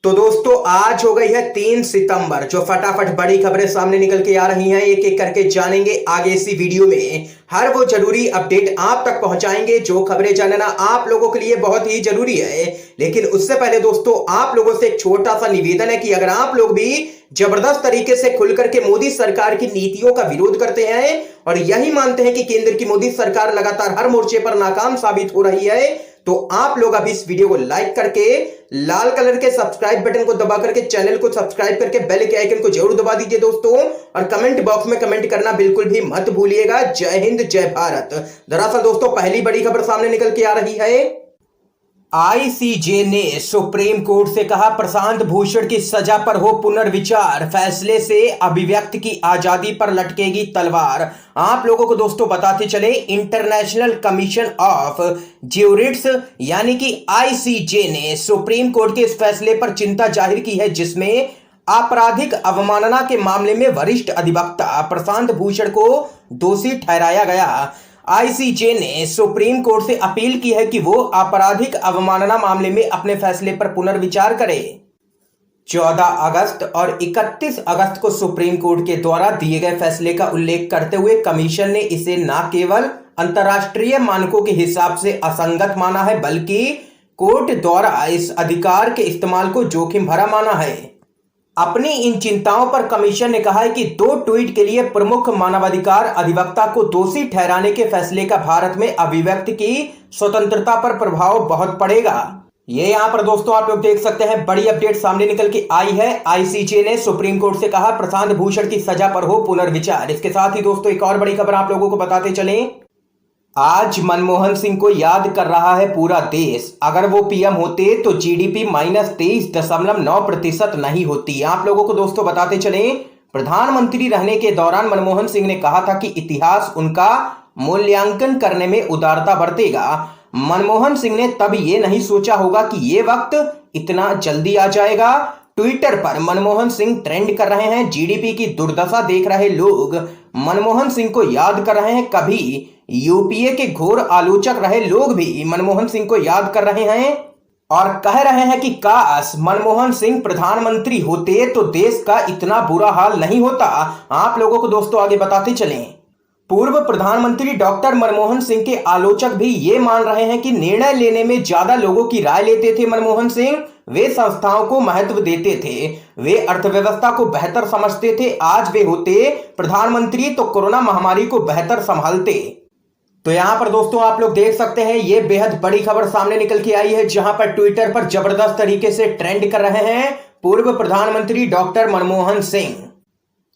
तो दोस्तों आज हो गई है 3 सितंबर। जो फटाफट बड़ी खबरें सामने निकल के आ रही हैं एक एक करके जानेंगे आगे इसी वीडियो में। हर वो जरूरी अपडेट आप तक पहुंचाएंगे जो खबरें जानना आप लोगों के लिए बहुत ही जरूरी है। लेकिन उससे पहले दोस्तों आप लोगों से एक छोटा सा निवेदन है कि अगर आप लोग भी जबरदस्त तरीके से खुल करके मोदी सरकार की नीतियों का विरोध करते हैं और यही मानते हैं कि केंद्र की मोदी सरकार लगातार हर मोर्चे पर नाकाम साबित हो रही है, तो आप लोग अभी इस वीडियो को लाइक करके लाल कलर के सब्सक्राइब बटन को दबा करके चैनल को सब्सक्राइब करके बेल के आइकन को जरूर दबा दीजिए दोस्तों। और कमेंट बॉक्स में कमेंट करना बिल्कुल भी मत भूलिएगा। जय हिंद जय भारत। दरअसल दोस्तों पहली बड़ी खबर सामने निकल के आ रही है। आईसीजे ने सुप्रीम कोर्ट से कहा प्रशांत भूषण की सजा पर हो पुनर्विचार, फैसले से अभिव्यक्ति की आजादी पर लटकेगी तलवार। आप लोगों को दोस्तों बताते चले इंटरनेशनल कमीशन ऑफ ज्यूरिट्स यानी कि आईसीजे ने सुप्रीम कोर्ट के इस फैसले पर चिंता जाहिर की है जिसमें आपराधिक अवमानना के मामले में वरिष्ठ अधिवक्ता प्रशांत भूषण को दोषी ठहराया गया। आईसीजे ने सुप्रीम कोर्ट से अपील की है कि वो आपराधिक अवमानना मामले में अपने फैसले पर पुनर्विचार करे। 14 अगस्त और 31 अगस्त को सुप्रीम कोर्ट के द्वारा दिए गए फैसले का उल्लेख करते हुए कमीशन ने इसे न केवल अंतर्राष्ट्रीय मानकों के हिसाब से असंगत माना है बल्कि कोर्ट द्वारा इस अधिकार के इस्तेमाल को जोखिम भरा माना है। अपनी इन चिंताओं पर कमीशन ने कहा है कि 2 ट्वीट के लिए प्रमुख मानवाधिकार अधिवक्ता को दोषी ठहराने के फैसले का भारत में अभिव्यक्ति की स्वतंत्रता पर प्रभाव बहुत पड़ेगा। ये यहां पर दोस्तों आप लोग देख सकते हैं बड़ी अपडेट सामने निकल के आई है। आईसीजे ने सुप्रीम कोर्ट से कहा प्रशांत भूषण की सजा पर हो पुनर्विचार। इसके साथ ही दोस्तों एक और बड़ी खबर आप लोगों को बताते चलें। आज मनमोहन सिंह को याद कर रहा है पूरा देश। अगर वो पीएम होते तो जीडीपी -23.9% नहीं होती। आप लोगों को दोस्तों बताते चलें प्रधानमंत्री रहने के दौरान मनमोहन सिंह ने कहा था कि इतिहास उनका मूल्यांकन करने में उदारता बरतेगा। मनमोहन सिंह ने तब ये नहीं सोचा होगा कि ये वक्त इतना जल्दी आ जाएगा। ट्विटर पर मनमोहन सिंह ट्रेंड कर रहे हैं। जीडीपी की दुर्दशा देख रहे लोग मनमोहन सिंह को याद कर रहे हैं। कभी यूपीए के घोर आलोचक रहे लोग भी मनमोहन सिंह को याद कर रहे हैं और कह रहे हैं कि काश मनमोहन सिंह प्रधानमंत्री होते तो देश का इतना बुरा हाल नहीं होता। आप लोगों को दोस्तों आगे बताते चलें पूर्व प्रधानमंत्री डॉक्टर मनमोहन सिंह के आलोचक भी ये मान रहे हैं कि निर्णय लेने में ज्यादा लोगों की राय लेते थे मनमोहन सिंह। वे संस्थाओं को महत्व देते थे, वे अर्थव्यवस्था को बेहतर समझते थे। आज वे होते प्रधानमंत्री तो कोरोना महामारी को बेहतर संभालते। तो यहां पर दोस्तों आप लोग देख सकते हैं ये बेहद बड़ी खबर सामने निकल के आई है जहां पर ट्विटर पर जबरदस्त तरीके से ट्रेंड कर रहे हैं पूर्व प्रधानमंत्री डॉक्टर मनमोहन सिंह।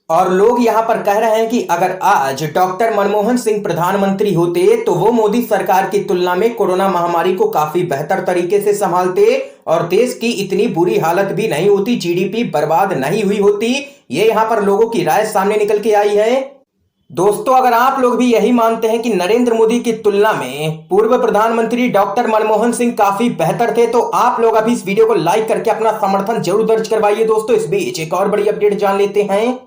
और लोग यहां पर कह रहे हैं कि अगर आज डॉक्टर मनमोहन सिंह प्रधानमंत्री होते तो वो मोदी सरकार की तुलना में कोरोना महामारी को काफी बेहतर तरीके से संभालते और देश की इतनी बुरी हालत भी नहीं होती, जीडीपी बर्बाद नहीं हुई होती। ये यहां पर लोगों की राय सामने निकल के आई है। दोस्तों अगर आप लोग भी यही मानते हैं कि नरेंद्र मोदी की तुलना में पूर्व प्रधानमंत्री डॉक्टर मनमोहन सिंह काफी बेहतर थे तो आप लोग अभी इस वीडियो को लाइक करके अपना समर्थन जरूर दर्ज करवाइए। दोस्तों इस बीच एक और बड़ी अपडेट जान लेते हैं।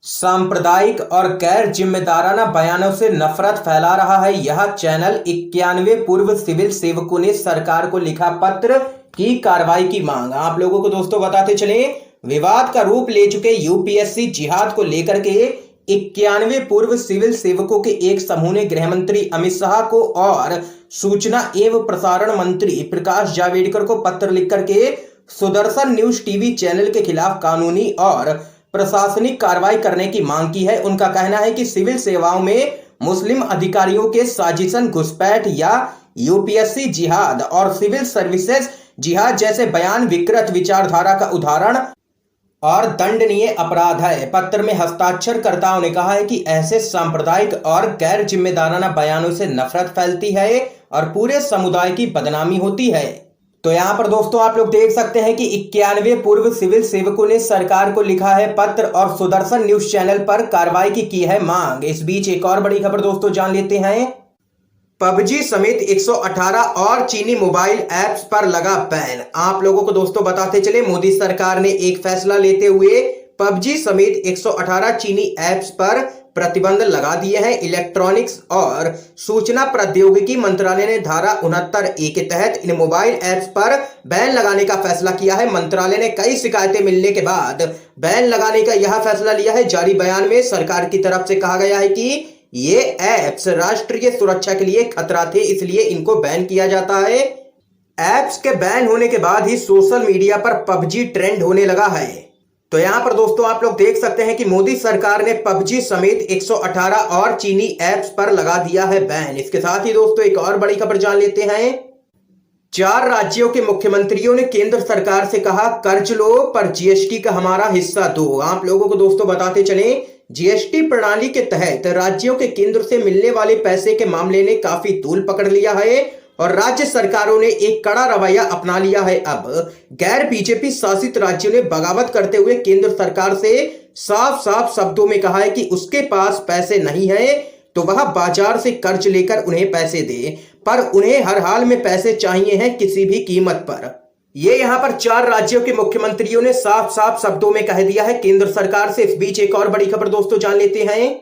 सांप्रदायिक और गैर जिम्मेदाराना बयानों से नफरत फैला रहा है यह चैनल। 91 पूर्व सिविल सेवकों ने सरकार को लिखा पत्र की कार्रवाई की मांग। आप लोगों को दोस्तों बताते चले विवाद का रूप ले चुके यूपीएससी जिहाद को लेकर के 91 पूर्व सिविल सेवकों के एक समूह ने गृह मंत्री अमित शाह को और सूचना एवं प्रसारण मंत्री प्रकाश जावड़ेकर को पत्र लिख करके सुदर्शन न्यूज टीवी चैनल के खिलाफ कानूनी और प्रशासनिक कार्रवाई करने की मांग की है। उनका कहना है कि सिविल सेवाओं में मुस्लिम अधिकारियों के साजिशन घुसपैठ या यूपीएससी जिहाद और सिविल सर्विसेज जिहाद जैसे बयान विकृत विचारधारा का उदाहरण और दंडनीय अपराध है। पत्र में हस्ताक्षरकर्ताओं ने कहा है कि ऐसे सांप्रदायिक और गैर जिम्मेदाराना बयानों से नफरत फैलती है और पूरे समुदाय की बदनामी होती है। तो यहाँ पर दोस्तों आप लोग देख सकते हैं कि 91 पूर्व सिविल सेवकों ने सरकार को लिखा है पत्र और सुदर्शन न्यूज चैनल पर कार्रवाई की है मांग। इस बीच एक और बड़ी खबर दोस्तों जान लेते हैं। पबजी समेत 118 और चीनी मोबाइल ऐप्स पर लगा बैन। आप लोगों को दोस्तों बताते चले मोदी सरकार ने एक फैसला लेते हुए पबजी समेत 118 चीनी ऐप्स पर प्रतिबंध लगा दिए हैं। इलेक्ट्रॉनिक्स और सूचना प्रौद्योगिकी मंत्रालय ने धारा 69(a) के तहत इन मोबाइल ऐप्स पर बैन लगाने का फैसला किया है। मंत्रालय ने कई शिकायतें मिलने के बाद बैन लगाने का यह फैसला लिया है। जारी बयान में सरकार की तरफ से कहा गया है कि ये ऐप्स राष्ट्रीय सुरक्षा के लिए खतरा थे, इसलिए इनको बैन किया जाता है। ऐप्स के बैन होने के बाद ही सोशल मीडिया पर पबजी ट्रेंड होने लगा है। तो यहां पर दोस्तों आप लोग देख सकते हैं कि मोदी सरकार ने पबजी समेत 118 और चीनी ऐप्स पर लगा दिया है बैन। इसके साथ ही दोस्तों एक और बड़ी खबर जान लेते हैं। 4 राज्यों के मुख्यमंत्रियों ने केंद्र सरकार से कहा, कर्ज लो पर जीएसटी का हमारा हिस्सा दो। आप लोगों को दोस्तों बताते चले, जीएसटी प्रणाली के तहत राज्यों के केंद्र से मिलने वाले पैसे के मामले ने काफी तूल पकड़ लिया है और राज्य सरकारों ने एक कड़ा रवैया अपना लिया है। अब गैर बीजेपी शासित राज्यों ने बगावत करते हुए केंद्र सरकार से साफ साफ शब्दों में कहा है कि उसके पास पैसे नहीं है तो वह बाजार से कर्ज लेकर उन्हें पैसे दे, पर उन्हें हर हाल में पैसे चाहिए हैं किसी भी कीमत पर। ये यहां पर 4 राज्यों के मुख्यमंत्रियों ने साफ साफ शब्दों में कह दिया है केंद्र सरकार से। इस बीच एक और बड़ी खबर दोस्तों जान लेते हैं।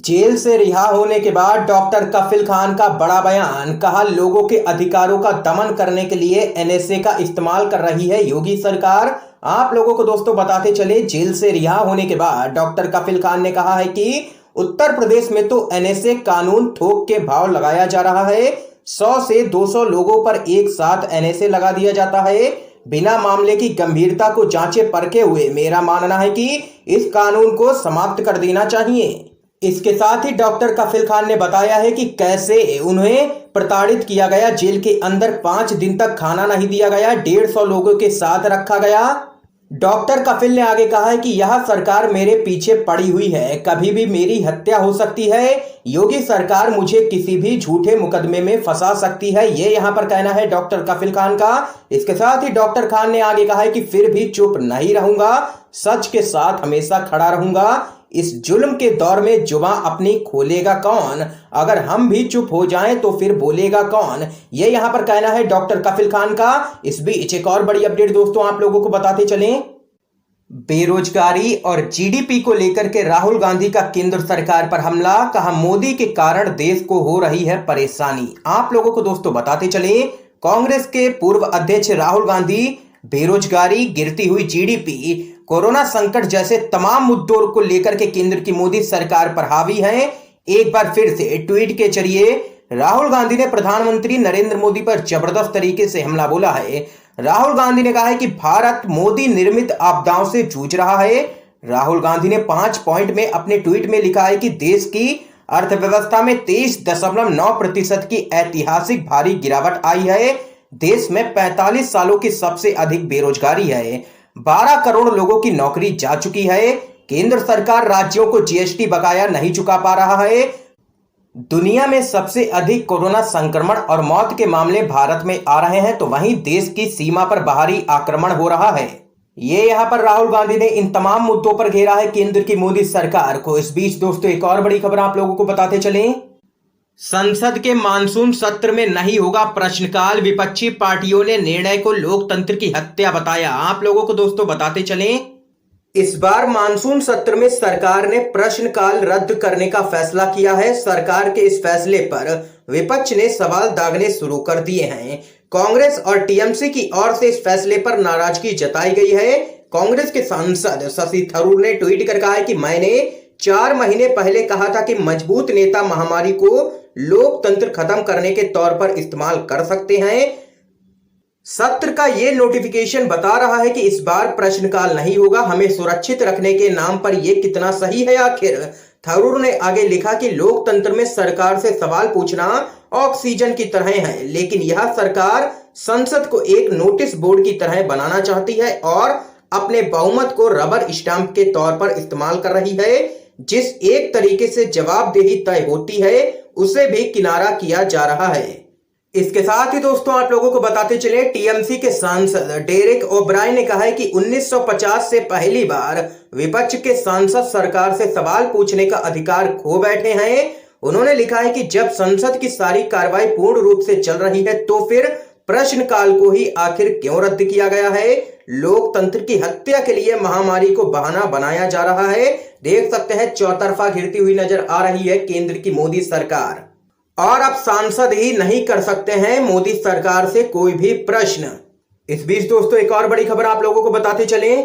जेल से रिहा होने के बाद डॉक्टर कफिल खान का बड़ा बयान, कहा लोगों के अधिकारों का दमन करने के लिए एनएसए का इस्तेमाल कर रही है योगी सरकार। आप लोगों को दोस्तों बताते चले, जेल से रिहा होने के बाद डॉक्टर कफिल खान ने कहा है कि उत्तर प्रदेश में तो एनएसए कानून थोक के भाव लगाया जा रहा है। 100 से 200 लोगों पर एक साथ एनएसए लगा दिया जाता है बिना मामले की गंभीरता को जांचे परखे हुए। मेरा मानना है कि इस कानून को समाप्त कर देना चाहिए। इसके साथ ही डॉक्टर कफिल खान ने बताया है कि कैसे उन्हें प्रताड़ित किया गया। जेल के अंदर 5 दिन तक खाना नहीं दिया गया, 150 लोगों के साथ रखा गया। डॉक्टर कफिल ने आगे कहा है कि यह सरकार मेरे पीछे पड़ी हुई है, कभी भी मेरी हत्या हो सकती है। योगी सरकार मुझे किसी भी झूठे मुकदमे में फंसा सकती है, ये यहां पर कहना है डॉक्टर कफिल खान का। इसके साथ ही डॉक्टर खान ने आगे कहा है कि फिर भी चुप नहीं रहूंगा, सच के साथ हमेशा खड़ा रहूंगा। इस जुल्म के दौर में जुबान अपनी खोलेगा कौन, अगर हम भी चुप हो जाएं तो फिर बोलेगा कौन, ये यहां पर कहना है डॉक्टर कफिल खान का। इस बीच एक और बड़ी अपडेट दोस्तों आप लोगों को बताते चलें। बेरोजगारी और जीडीपी को लेकर के राहुल गांधी का केंद्र सरकार पर हमला, कहा मोदी के कारण देश को हो रही है परेशानी। आप लोगों को दोस्तों बताते चले, कांग्रेस के पूर्व अध्यक्ष राहुल गांधी बेरोजगारी, गिरती हुई जीडीपी, कोरोना संकट जैसे तमाम मुद्दों को लेकर के केंद्र की मोदी सरकार पर हावी हैं। एक बार फिर से ट्वीट के जरिए राहुल गांधी ने प्रधानमंत्री नरेंद्र मोदी पर जबरदस्त तरीके से हमला बोला है। राहुल गांधी ने कहा है कि भारत मोदी निर्मित आपदाओं से जूझ रहा है। राहुल गांधी ने 5 पॉइंट में अपने ट्वीट में लिखा है कि देश की अर्थव्यवस्था में 23.9% की ऐतिहासिक भारी गिरावट आई है। देश में 45 सालों की सबसे अधिक बेरोजगारी है। 12 करोड़ लोगों की नौकरी जा चुकी है। केंद्र सरकार राज्यों को जीएसटी बकाया नहीं चुका पा रहा है। दुनिया में सबसे अधिक कोरोना संक्रमण और मौत के मामले भारत में आ रहे हैं, तो वहीं देश की सीमा पर बाहरी आक्रमण हो रहा है। ये यहां पर राहुल गांधी ने इन तमाम मुद्दों पर घेरा है केंद्र की मोदी सरकार को। इस बीच दोस्तों एक और बड़ी खबर आप लोगों को बताते चलें। संसद के मानसून सत्र में नहीं होगा प्रश्नकाल, विपक्षी पार्टियों ने निर्णय को लोकतंत्र की हत्या बताया। आप लोगों को दोस्तों बताते चलें, इस बार मानसून सत्र में सरकार ने प्रश्नकाल रद्द करने का फैसला किया है। सरकार के इस फैसले पर विपक्ष ने सवाल दागने शुरू कर दिए हैं। कांग्रेस और टीएमसी की ओर से इस फैसले पर नाराजगी जताई गई है। कांग्रेस के सांसद शशि थरूर ने ट्वीट कर कहा है कि मैंने 4 महीने पहले कहा था कि मजबूत नेता महामारी को लोकतंत्र खत्म करने के तौर पर इस्तेमाल कर सकते हैं। सत्र का ये नोटिफिकेशन बता रहा है कि इस बार प्रश्नकाल नहीं होगा। हमें सुरक्षित रखने के नाम पर यह कितना सही है आखिर। थरूर ने आगे लिखा कि लोकतंत्र में सरकार से सवाल पूछना ऑक्सीजन की तरह है, लेकिन यह सरकार संसद को एक नोटिस बोर्ड की तरह बनाना चाहती है और अपने बहुमत को रबर स्टैंप के तौर पर इस्तेमाल कर रही है। जिस एक तरीके से जवाबदेही तय होती है उसे भी किनारा किया जा रहा है। इसके साथ ही दोस्तों आप लोगों को बताते चले, टीएमसी के सांसद डेरेक ओब्रायन ने कहा है कि 1950 से पहली बार विपक्ष के सांसद सरकार से सवाल पूछने का अधिकार खो बैठे हैं। उन्होंने लिखा है कि जब संसद की सारी कार्रवाई पूर्ण रूप से चल रही है तो फिर प्रश्नकाल को ही आखिर क्यों रद्द किया गया है। लोकतंत्र की हत्या के लिए महामारी को बहाना बनाया जा रहा है। देख सकते हैं चौतरफा घिरती हुई नजर आ रही है केंद्र की मोदी सरकार, और अब सांसद ही नहीं कर सकते हैं मोदी सरकार से कोई भी प्रश्न। इस बीच दोस्तों एक और बड़ी खबर आप लोगों को बताते चले।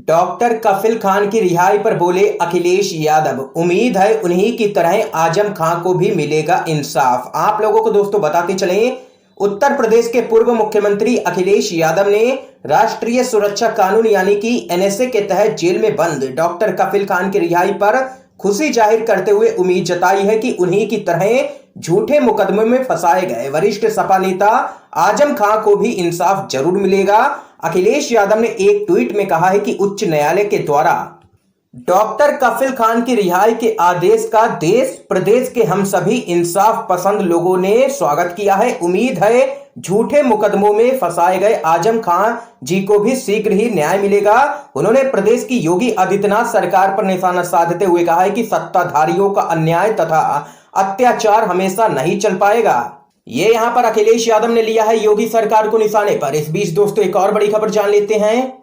डॉक्टर कफिल खान की रिहाई पर बोले अखिलेश यादव, उम्मीद है उन्हीं की तरह आजम खान को भी मिलेगा इंसाफ। आप लोगों को दोस्तों बताते चले, उत्तर प्रदेश के पूर्व मुख्यमंत्री अखिलेश यादव ने राष्ट्रीय सुरक्षा कानून यानी कि एनएसए के तहत जेल में बंद डॉक्टर कफिल खान की रिहाई पर खुशी जाहिर करते हुए उम्मीद जताई है कि उन्हीं की तरह झूठे मुकदमे में फंसाए गए वरिष्ठ सपा नेता आजम खान को भी इंसाफ जरूर मिलेगा। अखिलेश यादव ने एक ट्वीट में कहा है कि उच्च न्यायालय के द्वारा डॉक्टर कफिल खान की रिहाई के आदेश का देश प्रदेश के हम सभी इंसाफ पसंद लोगों ने स्वागत किया है। उम्मीद है झूठे मुकदमों में फंसाए गए आजम खान जी को भी शीघ्र ही न्याय मिलेगा। उन्होंने प्रदेश की योगी आदित्यनाथ सरकार पर निशाना साधते हुए कहा है कि सत्ताधारियों का अन्याय तथा अत्याचार हमेशा नहीं चल पाएगा। ये यहां पर अखिलेश यादव ने लिया है योगी सरकार को निशाने पर। इस बीच दोस्तों एक और बड़ी खबर जान लेते हैं।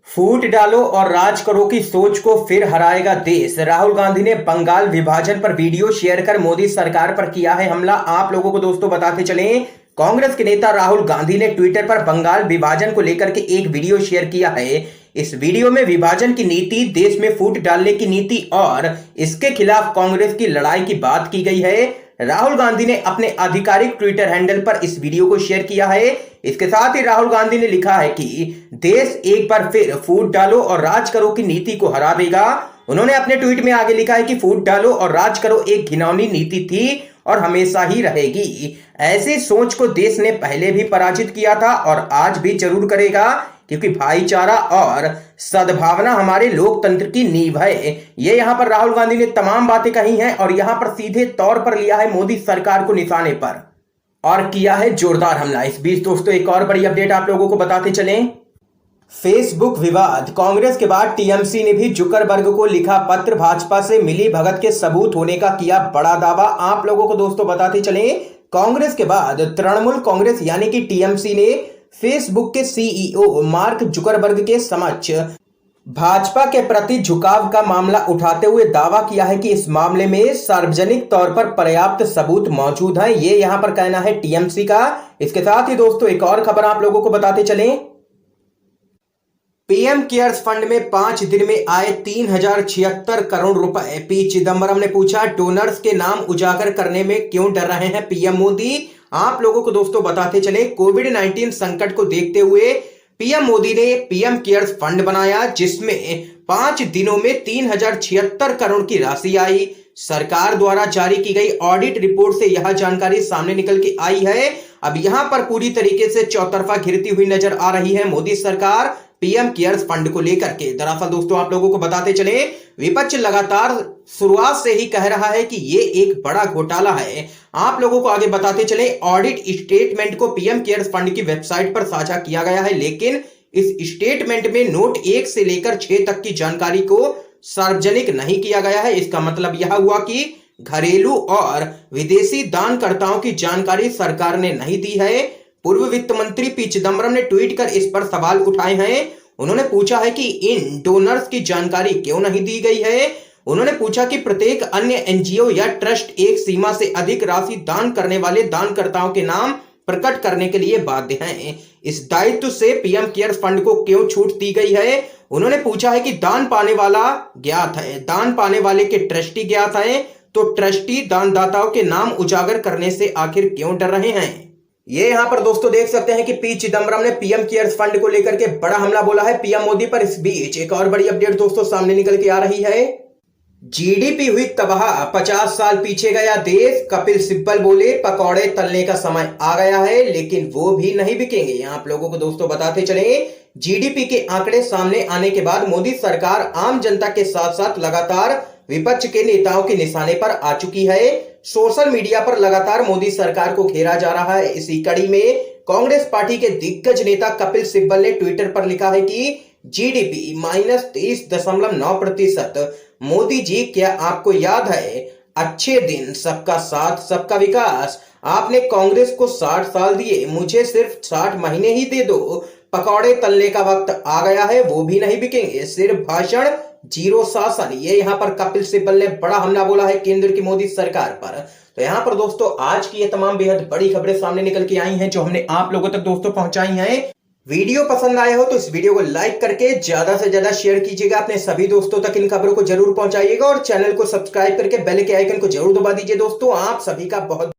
फूट डालो और राज करो की सोच को फिर हराएगा देश। राहुल गांधी ने बंगाल विभाजन पर वीडियो शेयर कर मोदी सरकार पर किया है हमला। आप लोगों को दोस्तों बताते चले, कांग्रेस के नेता राहुल गांधी ने ट्विटर पर बंगाल विभाजन को लेकर के एक वीडियो शेयर किया है। इस वीडियो में विभाजन की नीति, देश में फूट डालने की नीति और इसके खिलाफ कांग्रेस की लड़ाई की बात की गई है। राहुल गांधी ने अपने आधिकारिक ट्विटर हैंडल पर इस वीडियो को शेयर किया है। इसके साथ ही राहुल गांधी ने लिखा है कि देश एक बार फिर फूट डालो और राज करो की नीति को हरा देगा। उन्होंने अपने ट्वीट में आगे लिखा है कि फूट डालो और राज करो एक घिनौनी नीति थी और हमेशा ही रहेगी। ऐसी सोच को देश ने पहले भी पराजित किया था और आज भी जरूर करेगा, क्योंकि भाईचारा और सद्भावना हमारे लोकतंत्र की नींव है। ये यहां पर राहुल गांधी ने तमाम बातें कही हैं और यहां पर सीधे तौर पर लिया है मोदी सरकार को निशाने पर और किया है जोरदार हमला। इस बीच दोस्तों एक और बड़ी अपडेट आप लोगों को बताते चलें। फेसबुक विवाद, कांग्रेस के बाद टीएमसी ने भी जुकरबर्ग को लिखा पत्र, भाजपा से मिली भगत के सबूत होने का किया बड़ा दावा। आप लोगों को दोस्तों बताते चलें, कांग्रेस के बाद तृणमूल कांग्रेस यानी कि टीएमसी ने फेसबुक के सीईओ मार्क जुकरबर्ग के समक्ष भाजपा के प्रति झुकाव का मामला उठाते हुए दावा किया है कि इस मामले में सार्वजनिक तौर पर पर्याप्त सबूत मौजूद है। ये यहां पर कहना है टीएमसी का। इसके साथ ही दोस्तों एक और खबर आप लोगों को बताते चलें। पीएम केयर्स फंड में 5 दिन में आए 3076 करोड़ रुपए। पी चिदम्बरम ने पूछा, डोनर्स के नाम उजागर करने में क्यों डर रहे हैं पीएम मोदी। आप लोगों को दोस्तों बताते चले, कोविड-19 संकट को देखते हुए पीएम मोदी ने पीएम केयर्स फंड बनाया, जिसमें 5 दिनों में 3076 करोड़ की राशि आई। सरकार द्वारा जारी की गई ऑडिट रिपोर्ट से यह जानकारी सामने निकल के आई है। अब यहां पर पूरी तरीके से चौतरफा घिरती हुई नजर आ रही है मोदी सरकार पीएम केयर्स फंड को लेकर के। दरअसल दोस्तों आप लोगों को बताते चले, विपक्ष लगातार शुरुआत से ही कह रहा है कि ये एक बड़ा घोटाला है। आप लोगों को आगे बताते चले, ऑडिट स्टेटमेंट को पीएम केयर्स फंड की वेबसाइट पर साझा किया गया है, लेकिन इस स्टेटमेंट में नोट 1 से लेकर 6 तक की जानकारी को सार्वजनिक नहीं किया गया है। इसका मतलब यह हुआ कि घरेलू और विदेशी दानकर्ताओं की जानकारी सरकार ने नहीं दी है। पूर्व वित्त मंत्री पी चिदम्बरम ने ट्वीट कर इस पर सवाल उठाए हैं। उन्होंने पूछा है कि इन डोनर्स की जानकारी क्यों नहीं दी गई है। उन्होंने पूछा कि प्रत्येक अन्य एनजीओ या ट्रस्ट एक सीमा से अधिक राशि दान करने वाले दानकर्ताओं के नाम प्रकट करने के लिए बाध्य हैं। इस दायित्व से पीएम केयर्स फंड को क्यों छूट दी गई है। उन्होंने पूछा है कि दान पाने वाला ज्ञात है, दान पाने वाले के ट्रस्टी ज्ञात है, तो ट्रस्टी दानदाताओं के नाम उजागर करने से आखिर क्यों डर रहे हैं। ये यहां पर दोस्तों देख सकते हैं कि पी चिदम्बरम ने पीएम केयर्स फंड को लेकर के बड़ा हमला बोला है पीएम मोदी पर। इस बीच एक और बड़ी अपडेट दोस्तों सामने निकल के आ रही है। जीडीपी हुई तबाह, 50 साल पीछे गया देश। कपिल सिब्बल बोले पकौड़े तलने का समय आ गया है, लेकिन वो भी नहीं बिकेंगे। आप लोगों को दोस्तों बताते चले, जीडीपी के आंकड़े सामने आने के बाद मोदी सरकार आम जनता के साथ साथ लगातार विपक्ष के नेताओं के निशाने पर आ चुकी है। सोशल मीडिया पर लगातार मोदी सरकार को घेरा जा रहा है। इसी कड़ी में कांग्रेस पार्टी के दिग्गज नेता कपिल सिब्बल ने ट्विटर पर लिखा है कि जीडीपी -23.9%। मोदी जी, क्या आपको याद है अच्छे दिन, सबका साथ सबका विकास। आपने कांग्रेस को 60 साल दिए, मुझे सिर्फ 60 महीने ही दे दो। पकौड़े तलने का वक्त आ गया है, वो भी नहीं बिकेंगे, सिर्फ भाषण, जीरो शासन। ये यहाँ पर कपिल सिब्बल ने बड़ा हमला बोला है केंद्र की मोदी सरकार पर। तो यहाँ पर दोस्तों आज की ये तमाम बेहद बड़ी खबरें सामने निकल के आई हैं जो हमने आप लोगों तक दोस्तों पहुंचाई हैं। वीडियो पसंद आया हो तो इस वीडियो को लाइक करके ज्यादा से ज्यादा शेयर कीजिएगा, अपने सभी दोस्तों तक इन खबरों को जरूर पहुंचाइएगा और चैनल को सब्सक्राइब करके बेल के आइकन को जरूर दबा दीजिए। दोस्तों आप सभी का बहुत